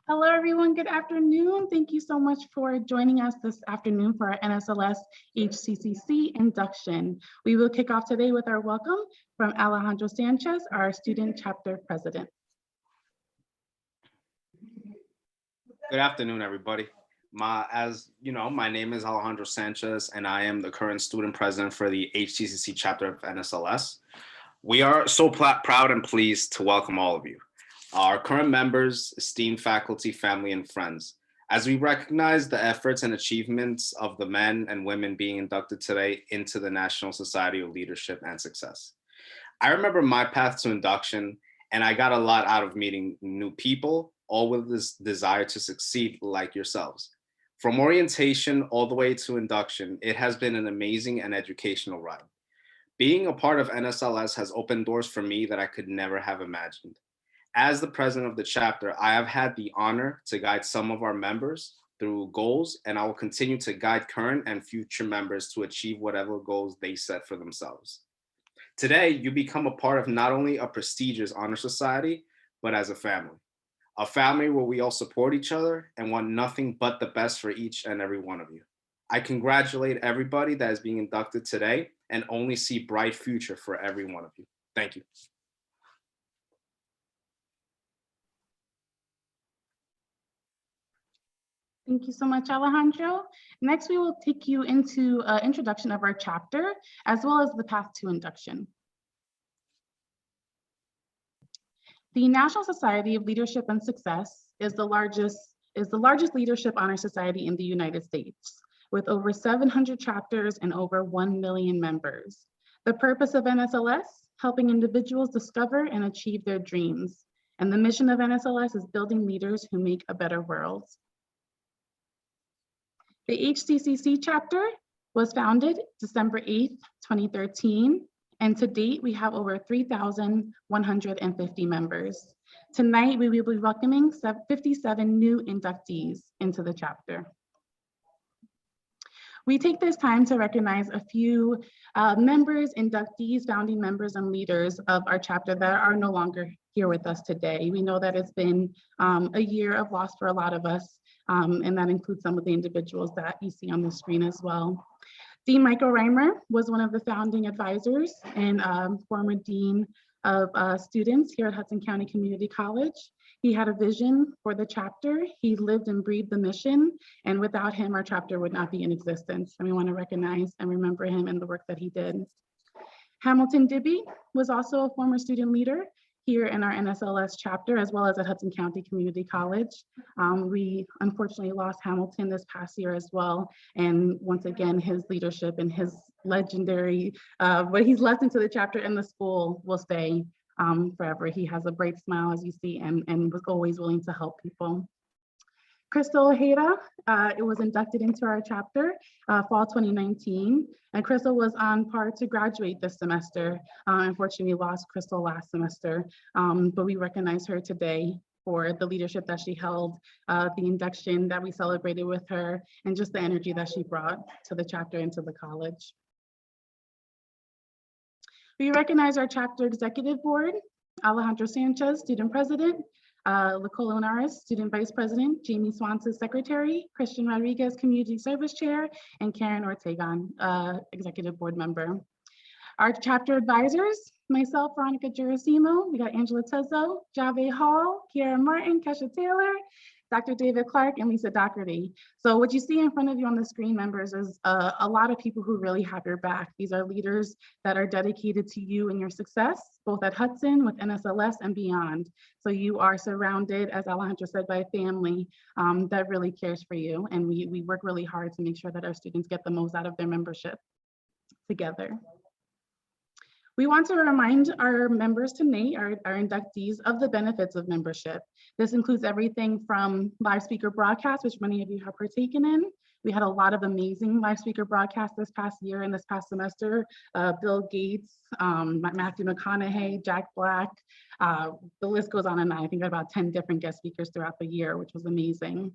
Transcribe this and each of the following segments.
Hello, everyone. Good afternoon. Thank you so much for joining us this afternoon for our NSLS HCCC induction. We will kick off today with our welcome from Alejandro Sanchez, our student chapter president. Good afternoon, everybody. As you know, my name is Alejandro Sanchez, and I am the current student president for the HCCC chapter of NSLS. We are so proud and pleased to welcome all of you, our current members, esteemed faculty, family, and friends, as we recognize the efforts and achievements of the men and women being inducted today into the National Society of Leadership and Success. I remember my path to induction, and I got a lot out of meeting new people, all with this desire to succeed like yourselves. From orientation all the way to induction, it has been an amazing and educational ride. Being a part of NSLS has opened doors for me that I could never have imagined. As the president of the chapter, I have had the honor to guide some of our members through goals, and I will continue to guide current and future members to achieve whatever goals they set for themselves. Today, you become a part of not only a prestigious honor society, but as a family where we all support each other and want nothing but the best for each and every one of you. I congratulate everybody that is being inducted today and only see bright future for every one of you. Thank you. Thank you so much, Alejandro. Next, we will take you into an introduction of our chapter, as well as the path to induction. The National Society of Leadership and Success is the largest leadership honor society in the United States, with over 700 chapters and over 1 million members. The purpose of NSLS, helping individuals discover and achieve their dreams. And the mission of NSLS is building leaders who make a better world. The HCCC chapter was founded December 8th, 2013. And to date, we have over 3,150 members. Tonight, we will be welcoming 57 new inductees into the chapter. We take this time to recognize a few members, inductees, founding members, and leaders of our chapter that are no longer here with us today. We know that it's been a year of loss for a lot of us, and that includes some of the individuals that you see on the screen as well. Dean Michael Reimer was one of the founding advisors and former dean of students here at Hudson County Community College. He had a vision for the chapter. He lived and breathed the mission, and without him, our chapter would not be in existence. And we want to recognize and remember him and the work that he did. Hamilton Dibby was also a former student leader here in our NSLS chapter, as well as at Hudson County Community College. We unfortunately lost Hamilton this past year as well. And once again, his leadership and his legendary, what he's left into the chapter and the school will stay forever. He has a bright smile, as you see, and was always willing to help people. Crystal Ojeda, it was inducted into our chapter fall 2019, and Crystal was on par to graduate this semester. Unfortunately, we lost Crystal last semester, but we recognize her today for the leadership that she held, the induction that we celebrated with her, and just the energy that she brought to the chapter and to the college. We recognize our chapter executive board, Alejandro Sanchez, student president, Nicole Onaris, student vice president, Jamie Swanson, secretary, Christian Rodriguez, community service chair, and Karen Ortegon, executive board member. Our chapter advisors, myself, Veronica Gerasimo, we got Angela Tezzo, Jave Hall, Kiara Martin, Kesha Taylor, Dr. David Clark, and Lisa Doherty. So what you see in front of you on the screen, members, is a lot of people who really have your back. These are leaders that are dedicated to you and your success, both at Hudson, with NSLS, and beyond. So you are surrounded, as Alejandro said, by a family that really cares for you. And we work really hard to make sure that our students get the most out of their membership together. We want to remind our members tonight, our inductees, of the benefits of membership. This includes everything from live speaker broadcasts, which many of you have partaken in. We had a lot of amazing live speaker broadcasts this past year and this past semester. Bill Gates, Matthew McConaughey, Jack Black, the list goes on and on. I think about 10 different guest speakers throughout the year, which was amazing.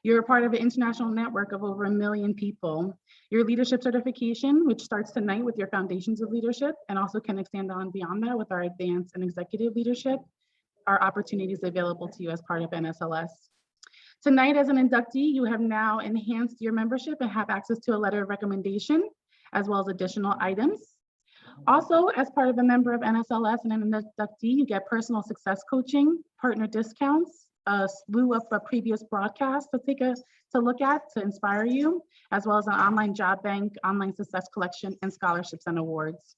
You're a part of an international network of over 1 million people. Your leadership certification, which starts tonight with your foundations of leadership and also can extend on beyond that with our advanced and executive leadership, are opportunities available to you as part of NSLS. Tonight, as an inductee, you have now enhanced your membership and have access to a letter of recommendation, as well as additional items. Also, as part of a member of NSLS and an inductee, you get personal success coaching, partner discounts, a slew of previous broadcasts to look at to inspire you, as well as an online job bank, online success collection, and scholarships and awards.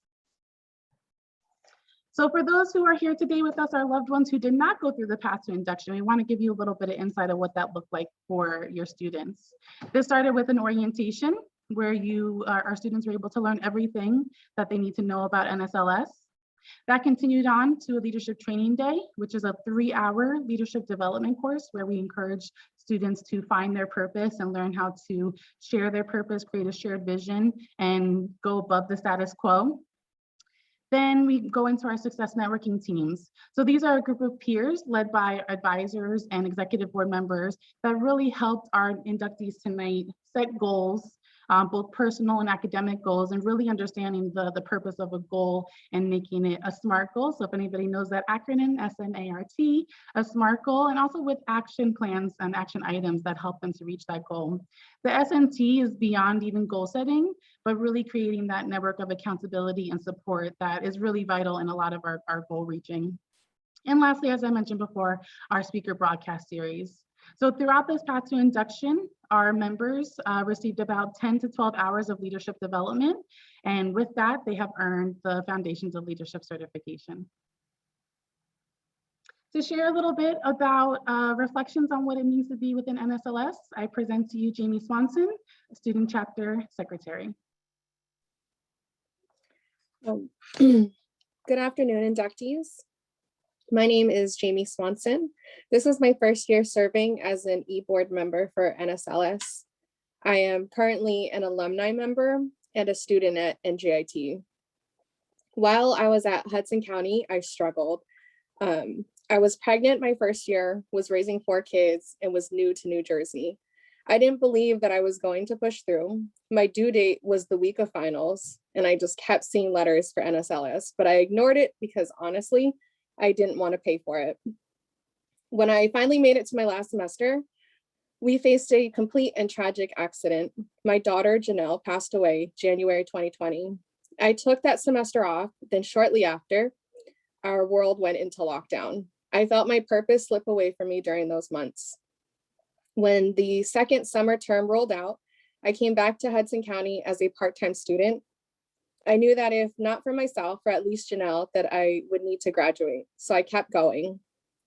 So for those who are here today with us, our loved ones who did not go through the path to induction, we want to give you a little bit of insight of what that looked like for your students. This started with an orientation where our students were able to learn everything that they need to know about NSLS. That continued on to a leadership training day, which is a 3-hour leadership development course where we encourage students to find their purpose and learn how to share their purpose, create a shared vision, and go above the status quo. Then we go into our success networking teams. So these are a group of peers led by advisors and executive board members that really helped our inductees tonight set goals, both personal and academic goals, and really understanding the purpose of a goal and making it a SMART goal. So if anybody knows that acronym, SMART, a SMART goal, and also with action plans and action items that help them to reach that goal. The SNT is beyond even goal setting, but really creating that network of accountability and support that is really vital in a lot of our goal reaching. And lastly, as I mentioned before, our speaker broadcast series. So throughout this path to induction, our members received about 10 to 12 hours of leadership development. And with that, they have earned the Foundations of Leadership certification. To share a little bit about reflections on what it means to be within NSLS, I present to you Jamie Swanson, Student Chapter Secretary. Good afternoon, inductees. My name is Jamie Swanson. This is my first year serving as an e-board member for NSLS. I am currently an alumni member and a student at NJIT. While I was at Hudson County, I struggled. I was pregnant my first year, was raising 4 kids, and was new to New Jersey. I didn't believe that I was going to push through. My due date was the week of finals, and I just kept seeing letters for NSLS, but I ignored it because honestly, I didn't want to pay for it. When I finally made it to my last semester, we faced a complete and tragic accident. My daughter, Janelle, passed away January 2020. I took that semester off, then shortly after, our world went into lockdown. I felt my purpose slip away from me during those months. When the second summer term rolled out, I came back to Hudson County as a part-time student. I knew that if not for myself, or at least Janelle, that I would need to graduate. So I kept going.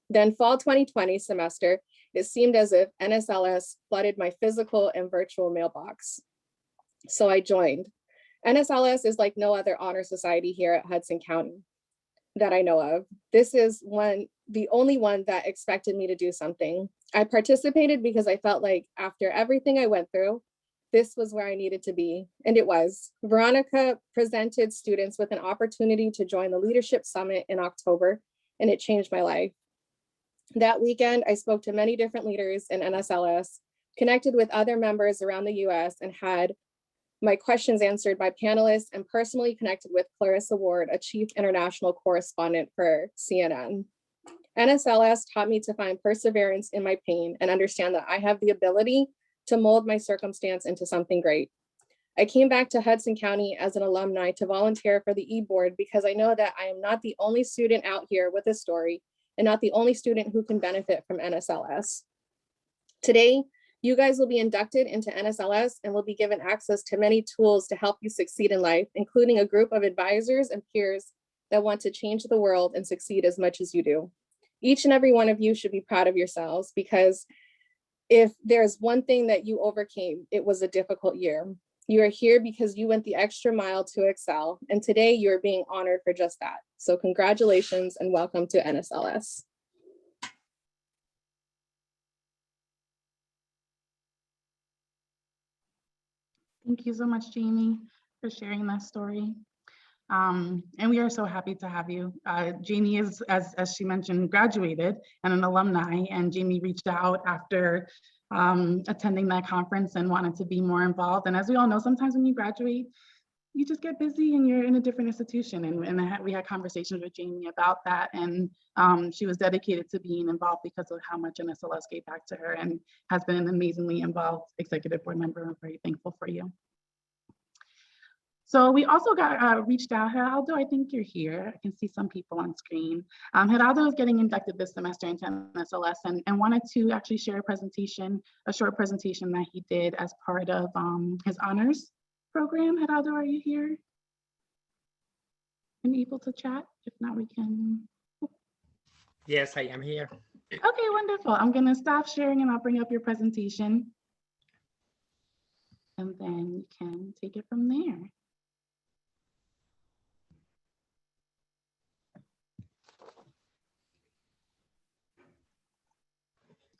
Then fall 2020 semester, it seemed as if NSLS flooded my physical and virtual mailbox. So I joined. NSLS is like no other honor society here at Hudson County that I know of. This is the only one that expected me to do something. I participated because I felt like after everything I went through, this was where I needed to be, and it was. Veronica presented students with an opportunity to join the Leadership Summit in October, and it changed my life. That weekend, I spoke to many different leaders in NSLS, connected with other members around the US, and had my questions answered by panelists, and personally connected with Clarissa Ward, a chief international correspondent for CNN. NSLS taught me to find perseverance in my pain and understand that I have the ability to mold my circumstance into something great. I came back to Hudson County as an alumni to volunteer for the e-board because I know that I am not the only student out here with a story and not the only student who can benefit from NSLS. Today, you guys will be inducted into NSLS and will be given access to many tools to help you succeed in life, including a group of advisors and peers that want to change the world and succeed as much as you do. Each and every one of you should be proud of yourselves, because if there's one thing that you overcame, it was a difficult year. You are here because you went the extra mile to excel, and today you're being honored for just that. So congratulations and welcome to NSLS. Thank you so much, Jamie, for sharing that story. And we are so happy to have you. Jamie is, as she mentioned, graduated and an alumni, and Jamie reached out after attending that conference and wanted to be more involved. And as we all know, sometimes when you graduate, you just get busy and you're in a different institution. We had conversations with Jamie about that. And she was dedicated to being involved because of how much NSLS gave back to her and has been an amazingly involved executive board member. I'm very thankful for you. So we also got reached out, Geraldo, I think you're here. I can see some people on screen. Geraldo is getting inducted this semester into NSLS and wanted to actually share a short presentation that he did as part of his honors program. Geraldo, are you here and able to chat? If not, we can. Yes, I am here. Okay, wonderful. I'm gonna stop sharing and I'll bring up your presentation. And then you can take it from there.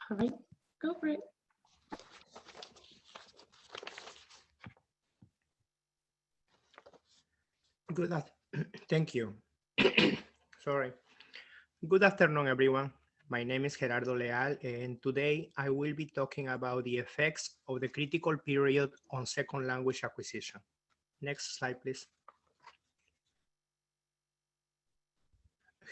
All right, go for it. Thank you. Sorry. Good afternoon, everyone. My name is Gerardo Leal, and today I will be talking about the effects of the critical period on second language acquisition. Next slide, please.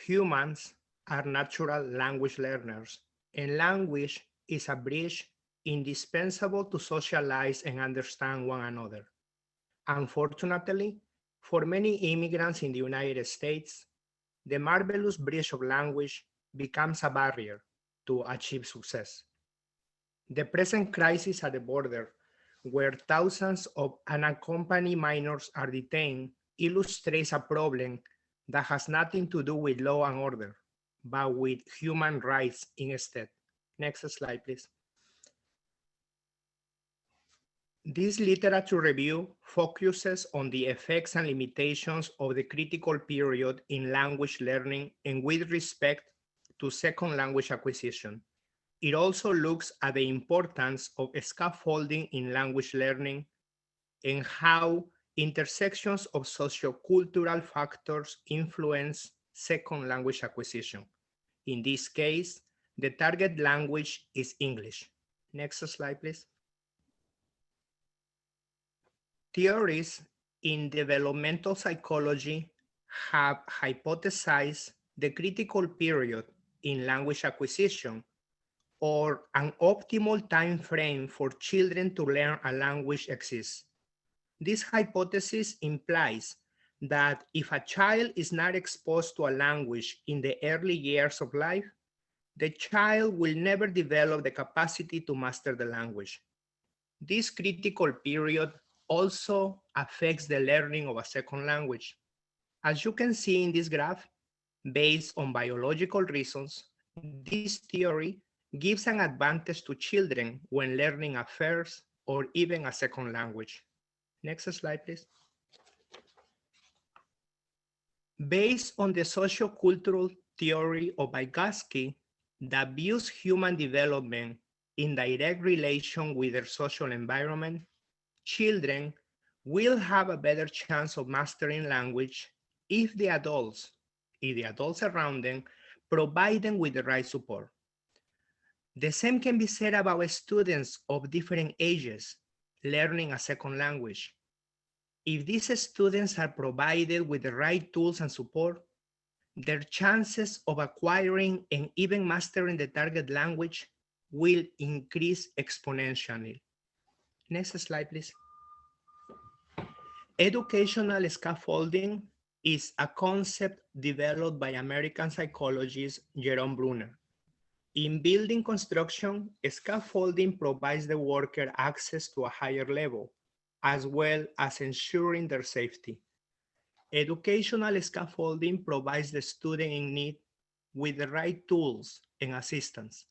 Humans are natural language learners, and language is a bridge indispensable to socialize and understand one another. Unfortunately, for many immigrants in the United States, the marvelous bridge of language becomes a barrier to achieve success. The present crisis at the border, where thousands of unaccompanied minors are detained, illustrates a problem that has nothing to do with law and order, but with human rights instead. Next slide, please. This literature review focuses on the effects and limitations of the critical period in language learning and with respect to second language acquisition. It also looks at the importance of scaffolding in language learning and how intersections of sociocultural factors influence second language acquisition. In this case, the target language is English. Next slide, please. Theories in developmental psychology have hypothesized the critical period in language acquisition, or an optimal time frame for children to learn a language exists. This hypothesis implies that if a child is not exposed to a language in the early years of life, the child will never develop the capacity to master the language. This critical period also affects the learning of a second language. As you can see in this graph, based on biological reasons, this theory gives an advantage to children when learning a first or even a second language. Next slide, please. Based on the sociocultural theory of Vygotsky that views human development in direct relation with their social environment, children will have a better chance of mastering language if the adults around them provide them with the right support. The same can be said about students of different ages learning a second language. If these students are provided with the right tools and support, their chances of acquiring and even mastering the target language will increase exponentially. Next slide, please. Educational scaffolding is a concept developed by American psychologist Jerome Bruner. In building construction, scaffolding provides the worker access to a higher level, as well as ensuring their safety. Educational scaffolding provides the student in need with the right tools and assistance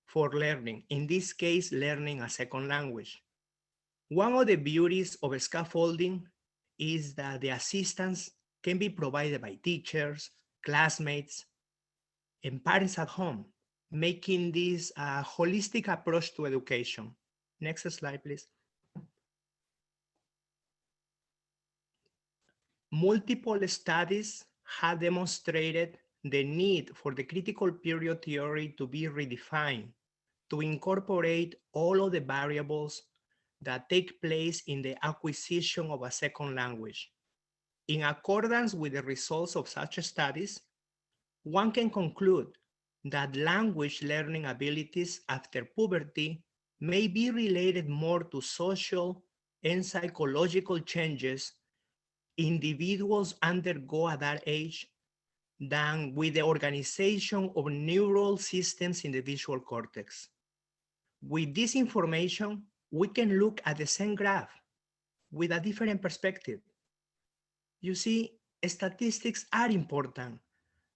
for learning, in this case, learning a second language. One of the beauties of scaffolding is that the assistance can be provided by teachers, classmates, and parents at home, making this a holistic approach to education. Next slide, please. Multiple studies have demonstrated the need for the critical period theory to be redefined to incorporate all of the variables that take place in the acquisition of a second language. In accordance with the results of such studies, one can conclude that language learning abilities after puberty may be related more to social and psychological changes individuals undergo at that age than with the organization of neural systems in the visual cortex. With this information, we can look at the same graph with a different perspective. You see, statistics are important,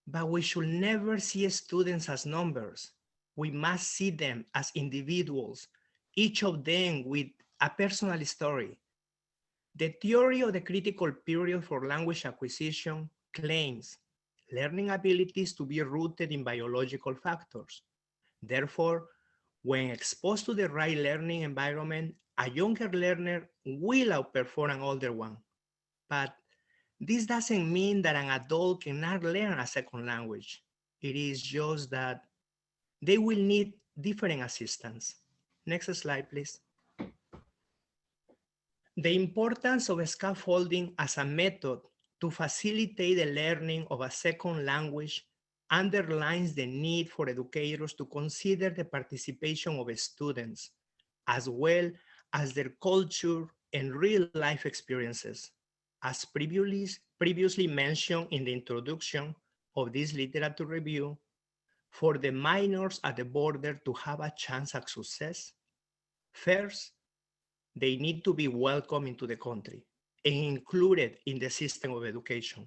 but we should never see students as numbers. We must see them as individuals, each of them with a personal story. The theory of the critical period for language acquisition claims learning abilities to be rooted in biological factors. Therefore, when exposed to the right learning environment, a younger learner will outperform an older one. But this doesn't mean that an adult cannot learn a second language. It is just that they will need different assistance. Next slide, please. The importance of scaffolding as a method to facilitate the learning of a second language underlines the need for educators to consider the participation of students, as well as their culture and real-life experiences. As previously mentioned in the introduction of this literature review, for the minors at the border to have a chance at success, first, they need to be welcomed into the country and included in the system of education.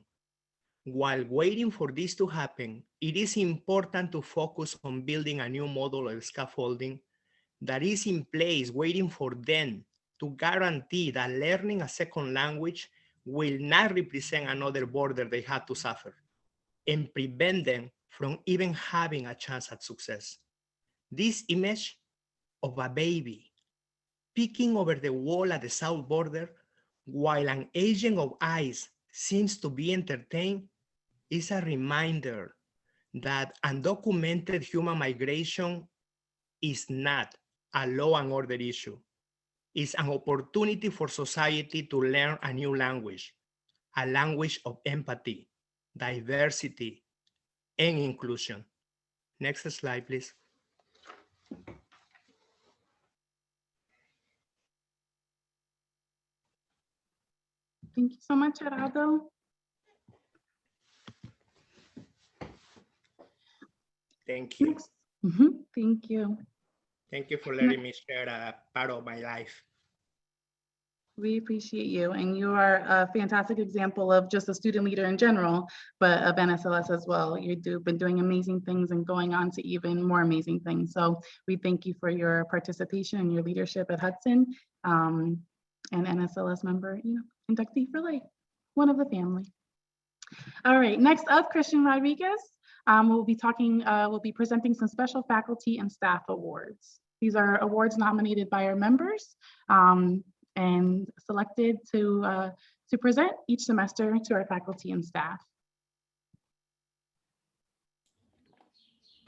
While waiting for this to happen, it is important to focus on building a new model of scaffolding that is in place waiting for them to guarantee that learning a second language will not represent another border they had to suffer and prevent them from even having a chance at success. This image of a baby peeking over the wall at the south border while an agent of ICE seems to be entertained is a reminder that undocumented human migration is not a law and order issue. It's an opportunity for society to learn a new language, a language of empathy, diversity, and inclusion. Next slide, please. Thank you so much, Gerardo. Thank you. Next. Thank you. Thank you for letting me share a part of my life. We appreciate you, and you are a fantastic example of just a student leader in general, but of NSLS as well. You've been doing amazing things and going on to even more amazing things. So we thank you for your participation and your leadership at Hudson, and NSLS member, inductee for life, one of the family. All right, next up, Christian Rodriguez. We'll be presenting some special faculty and staff awards. These are awards nominated by our members and selected to present each semester to our faculty and staff.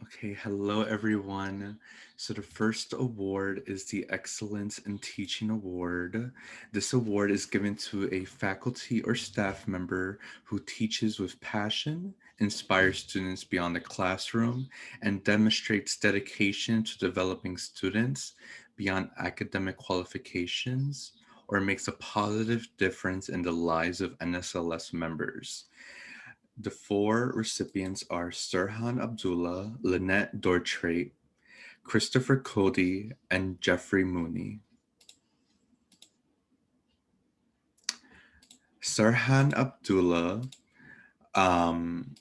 Okay, hello everyone. So the first award is the Excellence in Teaching Award. This award is given to a faculty or staff member who teaches with passion, inspires students beyond the classroom, and demonstrates dedication to developing students beyond academic qualifications, or makes a positive difference in the lives of NSLS members. The four recipients are Sirhan Abdullah, Lynette Dortra, Christopher Cody, and Jeffrey Mooney. Sirhan Abdullah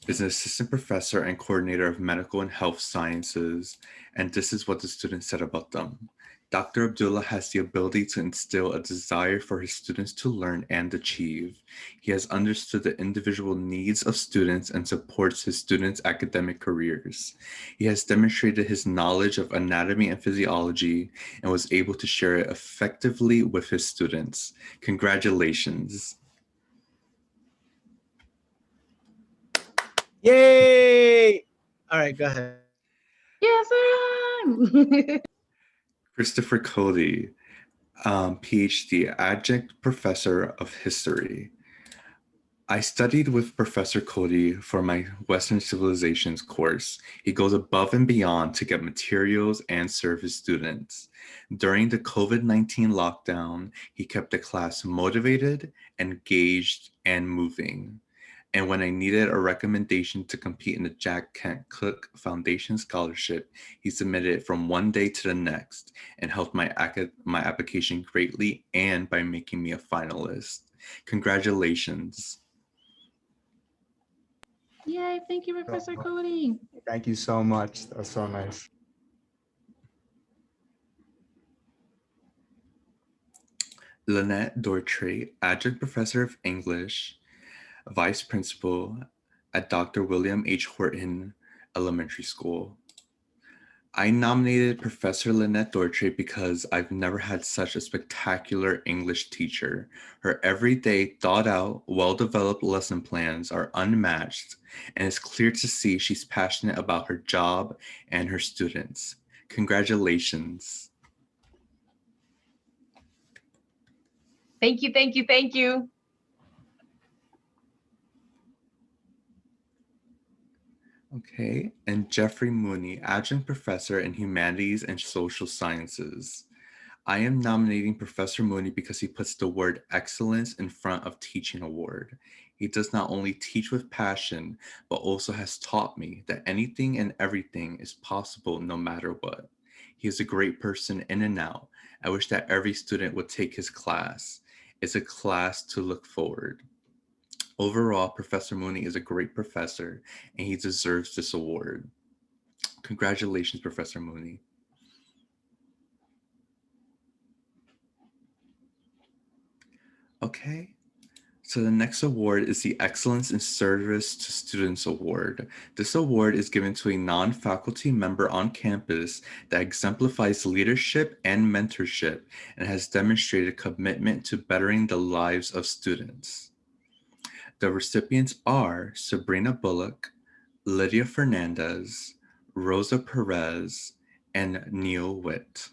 is an assistant professor and coordinator of medical and health sciences, and this is what the students said about them. Dr. Abdullah has the ability to instill a desire for his students to learn and achieve. He has understood the individual needs of students and supports his students' academic careers. He has demonstrated his knowledge of anatomy and physiology and was able to share it effectively with his students. Congratulations. Yay! All right, go ahead. Yes, sir. Christopher Cody. PhD, Adjunct Professor of History. I studied with Professor Cody for my Western Civilizations course. He goes above and beyond to get materials and serve his students. During the COVID-19 lockdown, he kept the class motivated, engaged, and moving. And when I needed a recommendation to compete in the Jack Kent Cook Foundation Scholarship, he submitted it from one day to the next and helped my application greatly and by making me a finalist. Congratulations. Yay, thank you, Professor Cody. Thank you so much. That's so nice. Lynette Dortra, Adjunct Professor of English, Vice Principal at Dr. William H. Horton Elementary School. I nominated Professor Lynette Dortra because I've never had such a spectacular English teacher. Her everyday, thought-out, well-developed lesson plans are unmatched, and it's clear to see she's passionate about her job and her students. Congratulations. Thank you, thank you, thank you. Okay, and Jeffrey Mooney, Adjunct Professor in Humanities and Social Sciences. I am nominating Professor Mooney because he puts the word excellence in front of teaching award. He does not only teach with passion, but also has taught me that anything and everything is possible no matter what. He is a great person in and out. I wish that every student would take his class. It's a class to look forward. Overall, Professor Mooney is a great professor and he deserves this award. Congratulations, Professor Mooney. Okay, so the next award is the Excellence in Service to Students Award. This award is given to a non-faculty member on campus that exemplifies leadership and mentorship and has demonstrated commitment to bettering the lives of students. The recipients are Sabrina Bullock, Lydia Fernandez, Rosa Perez, and Neil Wett.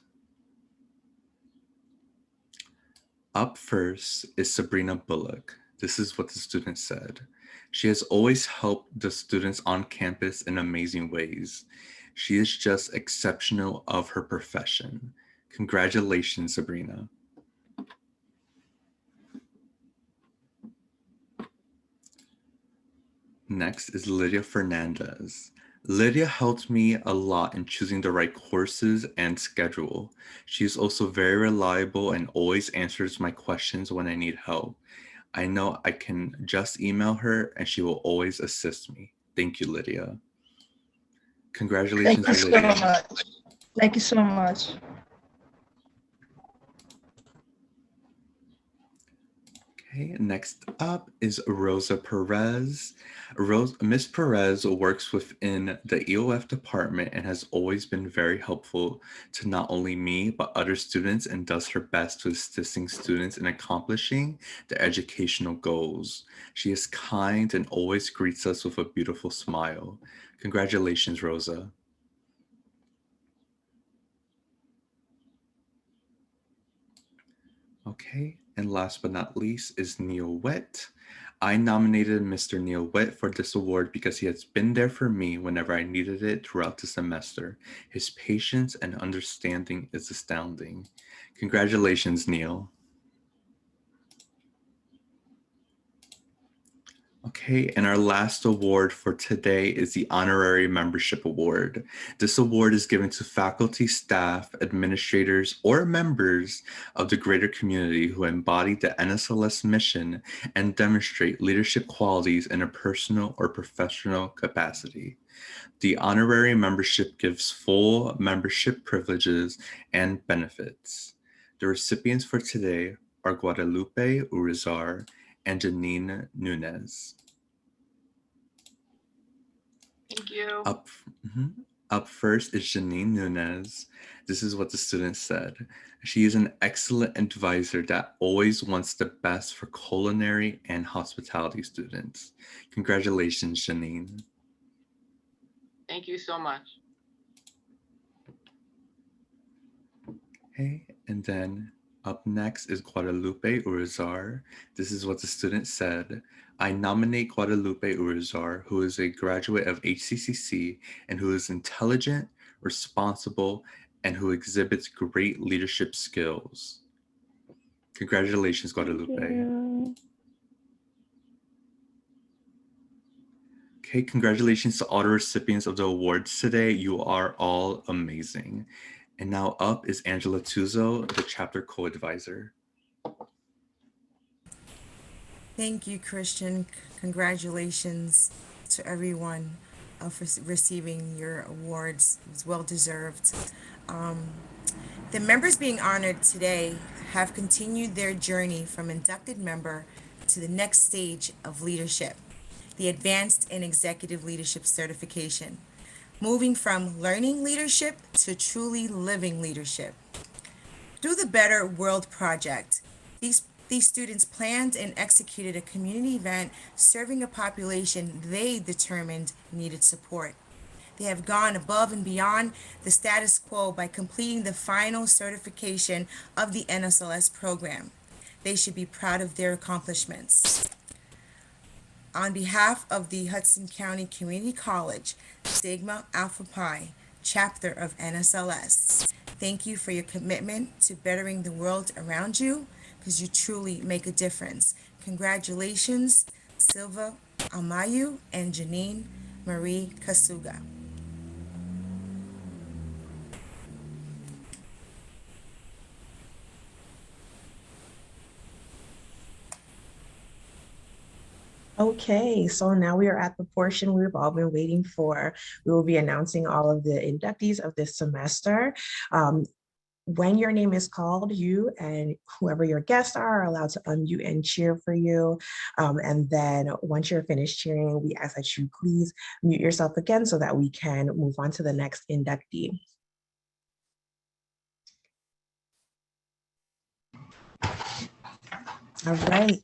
Up first is Sabrina Bullock. This is what the student said. She has always helped the students on campus in amazing ways. She is just exceptional of her profession. Congratulations, Sabrina. Next is Lydia Fernandez. Lydia helped me a lot in choosing the right courses and schedule. She is also very reliable and always answers my questions when I need help. I know I can just email her and she will always assist me. Thank you, Lydia. Congratulations, Thank you Lydia. so much. Thank you so much. Okay, next up is Rosa Perez. Miss Perez works within the EOF department and has always been very helpful to not only me, but other students and does her best to assisting students in accomplishing their educational goals. She is kind and always greets us with a beautiful smile. Congratulations, Rosa. Okay, and last but not least is Neil Wett. I nominated Mr. Neil Wett for this award because he has been there for me whenever I needed it throughout the semester. His patience and understanding is astounding. Congratulations, Neil. Okay, and our last award for today is the Honorary Membership Award. This award is given to faculty, staff, administrators, or members of the greater community who embody the NSLS mission and demonstrate leadership qualities in a personal or professional capacity. The honorary membership gives full membership privileges and benefits. The recipients for today are Guadalupe Urazar and Janine Nunez. Thank you. Up first is Janine Nunez. This is what the student said. She is an excellent advisor that always wants the best for culinary and hospitality students. Congratulations, Janine. Thank you so much. Okay, and then Up next is Guadalupe Urazar. This is what the student said. I nominate Guadalupe Urazar, who is a graduate of HCCC and who is intelligent, responsible, and who exhibits great leadership skills. Congratulations, Guadalupe. Okay, congratulations to all the recipients of the awards today. You are all amazing. And now up is Angela Tuzo, the chapter co-advisor. Thank you, Christian. Congratulations to everyone for receiving your awards. It's well deserved. The members being honored today have continued their journey from inducted member to the next stage of leadership, the Advanced and Executive Leadership Certification, moving from learning leadership to truly living leadership. Through the Better World Project, these students planned and executed a community event serving a population they determined needed support. They have gone above and beyond the status quo by completing the final certification of the NSLS program. They should be proud of their accomplishments. On behalf of the Hudson County Community College, Sigma Alpha Pi, chapter of NSLS, thank you for your commitment to bettering the world around you, because you truly make a difference. Congratulations, Silva Amayu and Janine Marie Kasuga. Okay, so now we are at the portion we've all been waiting for. We will be announcing all of the inductees of this semester. When your name is called, you and whoever your guests are allowed to unmute and cheer for you. And then once you're finished cheering, we ask that you please mute yourself again so that we can move on to the next inductee. All right,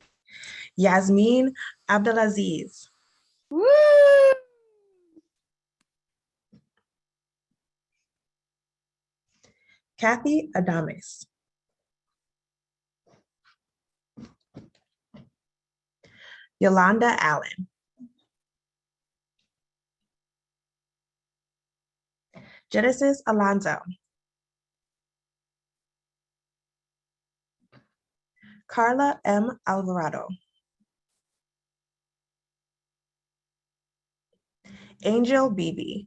Yasmin Abdelaziz. Woo! Kathy Adames. Yolanda Allen. Genesis Alonzo. Carla M. Alvarado. Angel Beebe.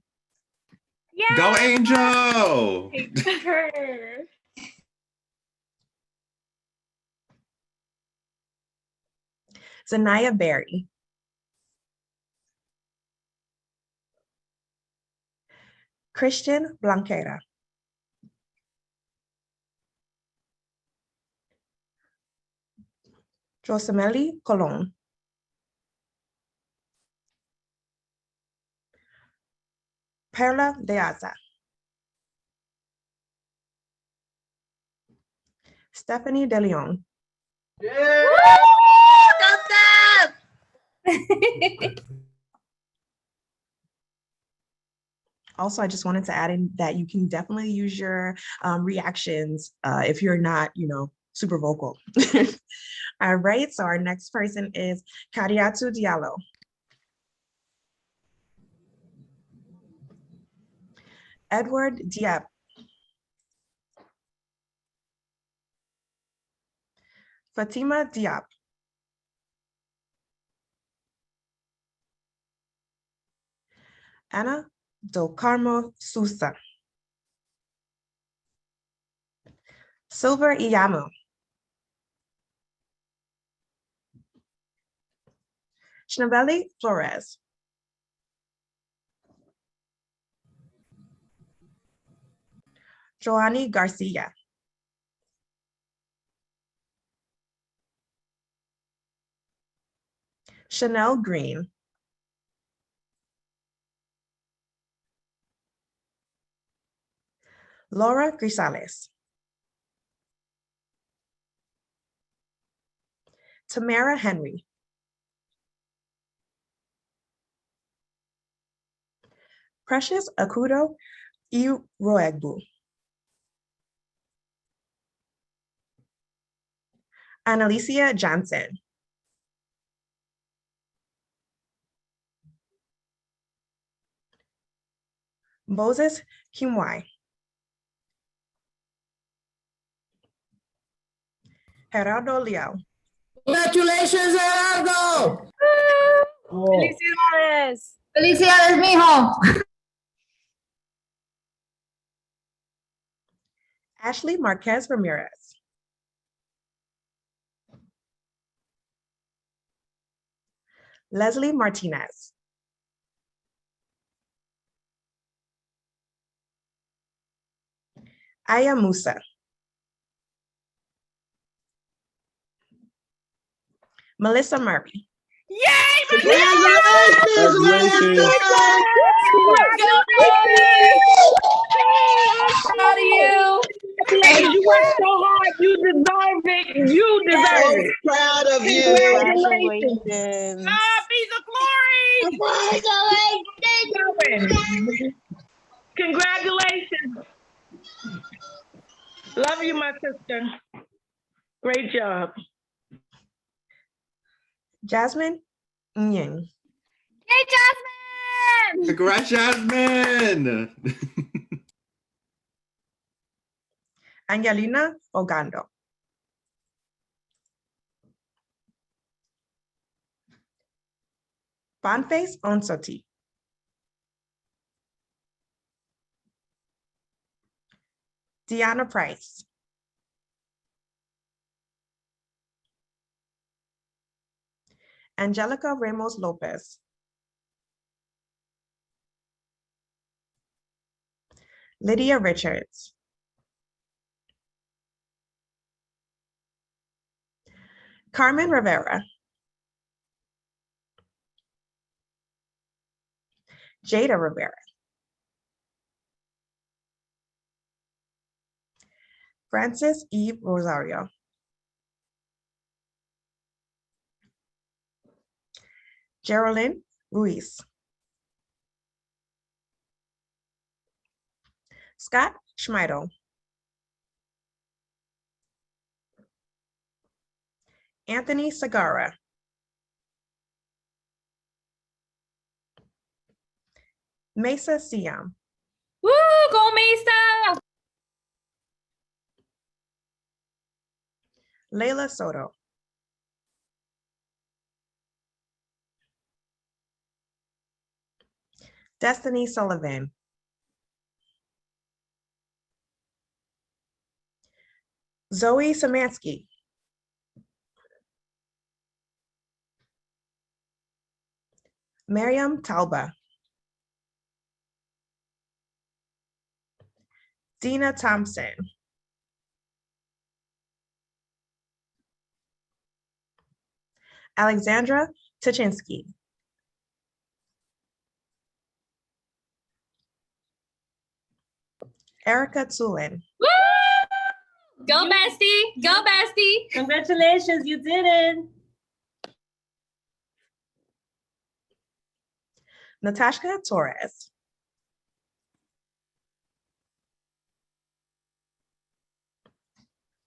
Yeah! Go Angel! Zanaya Berry. Christian Blanquera. Josemeli Colon. Perla de Aza. Stephanie De Leon. Also, I just wanted to add in that you can definitely use your reactions if you're not, super vocal. All right, so our next person is Kariatu Diallo. Edward Diep. Fatima Diop. Ana Del Carmo Sousa. Silver Iyamo. Shnabeli Flores. Joanny Garcia. Chanel Green. Laura Grisales. Tamara Henry. Precious Akudo Iroegbu. Annalicia Johnson. Moses Kimwai. Gerardo Leal. Congratulations, Gerardo. Felicidades. Felicidades, mijo. Ashley Marquez Ramirez. Leslie Martinez. Aya Musa. Melissa Murray. Yay, Congratulations, Melissa. Proud of you. You worked so hard. You deserve it. You deserve it. Proud of you. Congratulations. Piece of glory. Congratulations. Love you, my sister. Great job. Jasmine Nying. Hey, Jasmine. Congrats, Jasmine! Angelina Ogando. Boniface Onsoti. Deanna Price. Angelica Ramos Lopez. Lydia Richards. Carmen Rivera. Jada Rivera. Francis Eve Rosario. Geraldine Ruiz. Scott Schmeidel. Anthony Sagara. Mesa Siam. Woo, go Mesa. Layla Soto. Destiny Sullivan. Zoe Samansky. Miriam Talba. Dina Thompson. Alexandra Tuchinski. Erica Tulin. Woo! Go bestie. Go bestie. Congratulations, you did it. Natasha Torres.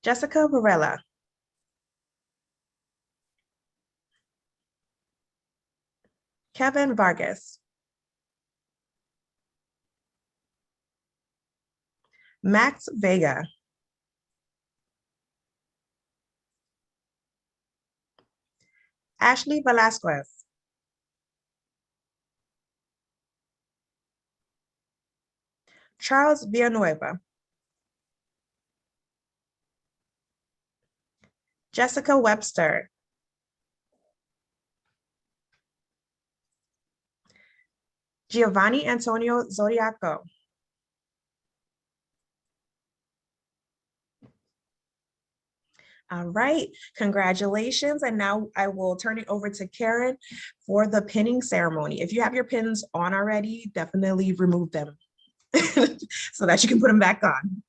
Jessica Varela. Kevin Vargas. Max Vega. Ashley Velasquez. Charles Villanueva. Jessica Webster. Giovanni Antonio Zodiaco. All right, congratulations. And now I will turn it over to Karen for the pinning ceremony. If you have your pins on already, definitely remove them so that you can put them back on.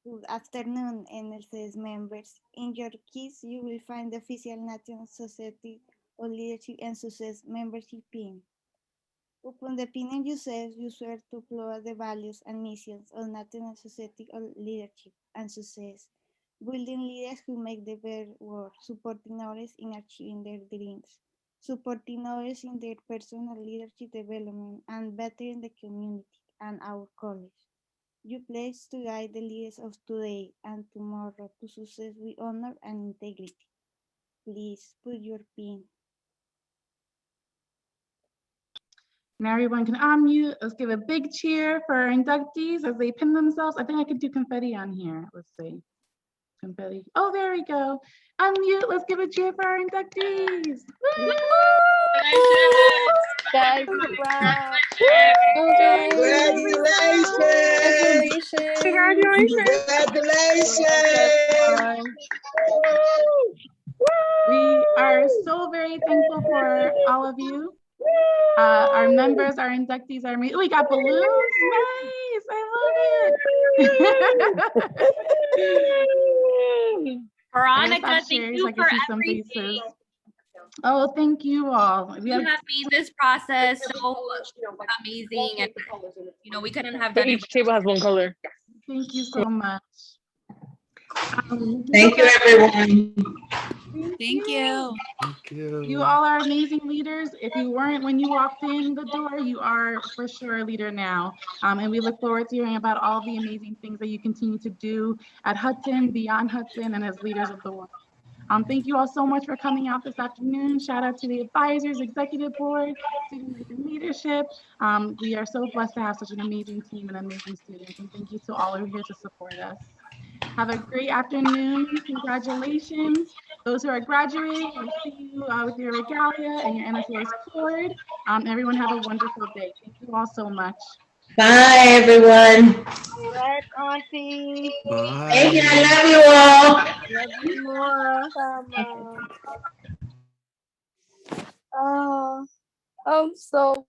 Good afternoon, NSLS members. In your keys, you will find the official National Society of Leadership and Success membership pin. Upon defining yourself, you swear to uphold the values and missions of National Society of Leadership and Success, building leaders who make the better world, supporting others in achieving their dreams, supporting others in their personal leadership development, and bettering the community and our college. You pledge to guide the leaders of today and tomorrow to success with honor and integrity. Please put your pin. Now everyone can unmute. Let's give a big cheer for our inductees as they pin themselves. I think I could do confetti on here. Let's see. Confetti. Oh, there we go. Unmute. Let's give a cheer for our inductees. Woo! Guys, wow. We are so very thankful for all of you. Our members, our inductees, we got balloons. Nice. I love it. Veronica, thank you for everything. Oh, thank you all. You have made this process so amazing, and we couldn't have done it. Each table has one color. Thank you so much. Thank you, everyone. Thank you. Thank you. You all are amazing leaders. If you weren't when you walked in the door, you are for sure a leader now. And we look forward to hearing about all the amazing things that you continue to do at Hudson, beyond Hudson, and as leaders of the world. Thank you all so much for coming out this afternoon. Shout out to the advisors, executive board, student leadership. We are so blessed to have such an amazing team and amazing students. And thank you to all who are here to support us. Have a great afternoon. Congratulations. Those who are graduating, we'll see you with your regalia and your NSLS cord. Everyone have a wonderful day. Thank you all so much. Bye, everyone. Bye, Auntie. Bye. Thank you. I love you all. Love you more. I'm so